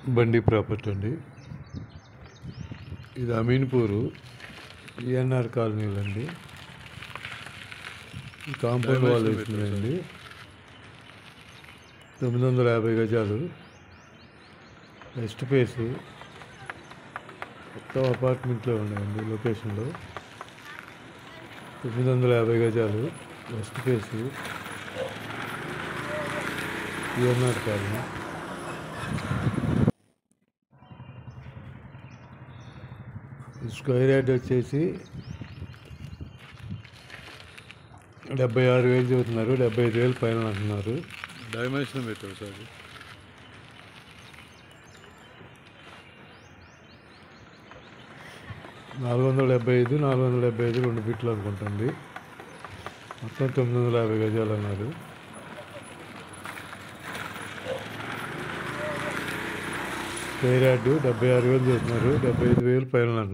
బండి ప్రాపర్టీ అండి. ఇది అమీన్పూరు ఈఎన్ఆర్ కాలనీలండి. Compound wall వేసిందండి. 950 గజాలు వెస్ట్ ఫేసు. మొత్తం అపార్ట్మెంట్లో ఉన్నాయండి లొకేషన్లో. 950 గజాలు west face ENR colony. Square yard వచ్చేసి 76,000 చెబుతున్నారు. 75,000 పైన అంటున్నారు. డైమెన్షన్ పెట్టారు సార్. 475, 475 2 ఫీట్లు అనుకుంటుంది. మొత్తం 950 గజాలు అన్నారు. స్క్వేర్ యార్డు 76,000 చెబుతున్నారు. 75,000 పైన అంటున్నారు.